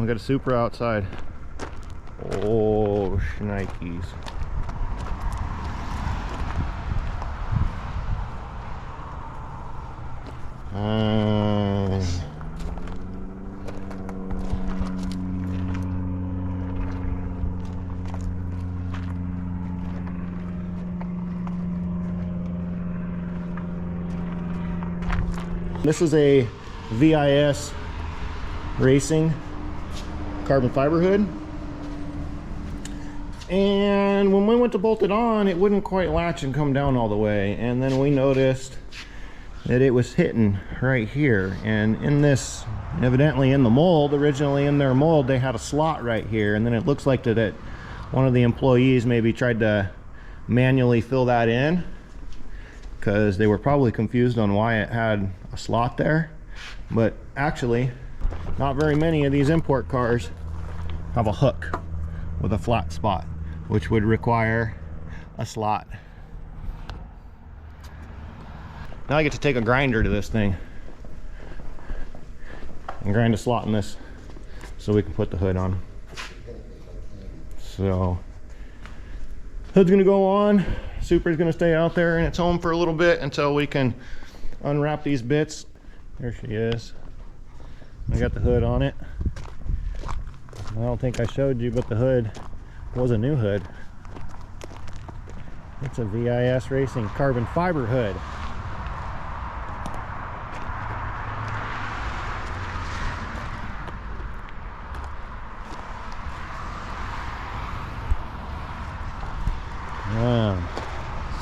We got a Supra outside. Oh, shnikes. This is a VIS Racing carbon fiber hood, and when we went to bolt it on, it wouldn't quite latch and come down all the way, and then we noticed that it was hitting right here. And in this, evidently in the mold, originally in their mold, they had a slot right here, and then it looks like that one of the employees maybe tried to manually fill that in, because they were probably confused on why it had a slot there. But actually, not very many of these import cars have a hook with a flat spot, which would require a slot. Now I get to take a grinder to this thing and grind a slot in this so we can put the hood on. So hood's gonna go on, Supra's gonna stay out there and it's home for a little bit until we can unwrap these bits. There she is. I got the hood on it. I don't think I showed you, but the hood was a new hood. It's a VIS Racing carbon fiber hood.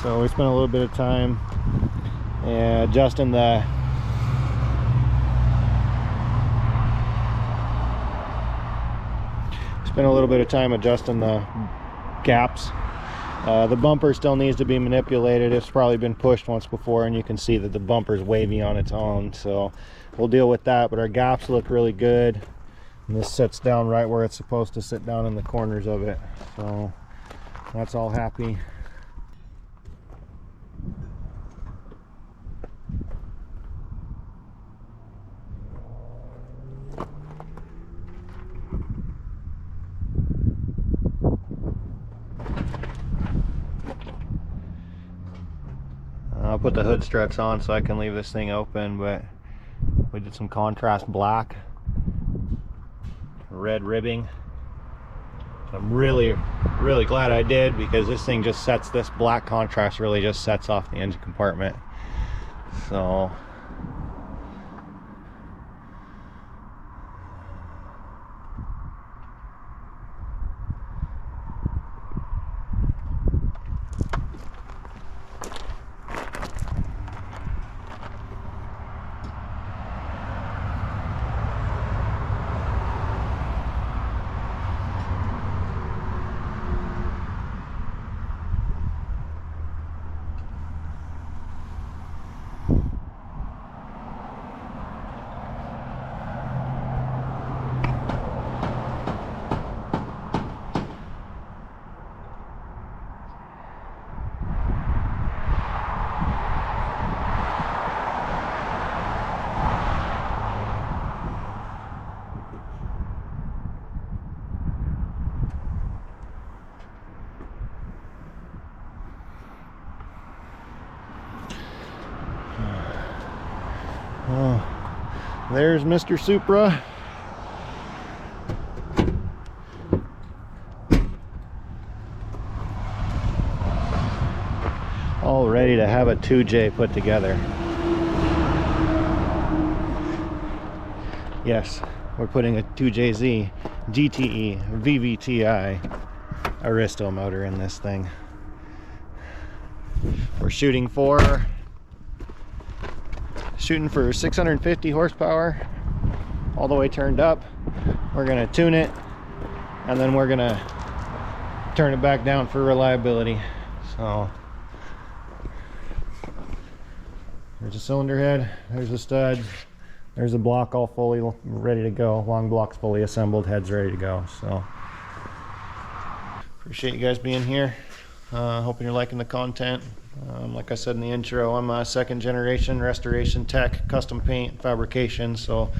So we spent a little bit of time adjusting the gaps. The bumper still needs to be manipulated. It's probably been pushed once before, and you can see that the bumper's wavy on its own, so we'll deal with that. But our gaps look really good, and this sits down right where it's supposed to sit down in the corners of it, so that's all happy. I'll put the hood struts on so I can leave this thing open, but we did some contrast black, red ribbing. I'm really glad I did, because this thing just sets, this black contrast really just sets off the engine compartment. So there's Mr. Supra. All ready to have a 2J put together. Yes, we're putting a 2JZ GTE VVTi Aristo motor in this thing. We're shooting for 650 horsepower all the way turned up. We're gonna tune it and then we're gonna turn it back down for reliability. So there's a cylinder head, there's a stud, there's a block all fully ready to go. Long block's fully assembled, head's ready to go. So appreciate you guys being here. Hoping you're liking the content. Like I said in the intro, I'm a second generation restoration tech, custom paint, fabrication, so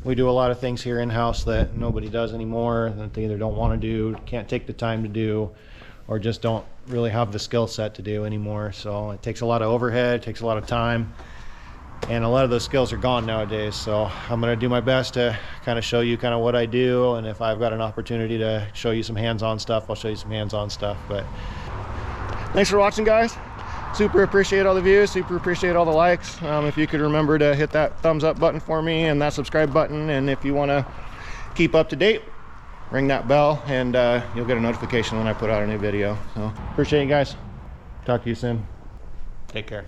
we do a lot of things here in-house that nobody does anymore, that they either don't want to do, can't take the time to do, or just don't really have the skill set to do anymore. So it takes a lot of overhead, it takes a lot of time, and a lot of those skills are gone nowadays. So I'm going to do my best to kind of show you kind of what I do, and if I've got an opportunity to show you some hands-on stuff, I'll show you some hands-on stuff. But thanks for watching, guys. Super appreciate all the views, super appreciate all the likes. If you could remember to hit that thumbs up button for me and that subscribe button, and if you want to keep up to date, ring that bell, and you'll get a notification when I put out a new video. So appreciate you guys. Talk to you soon. Take care.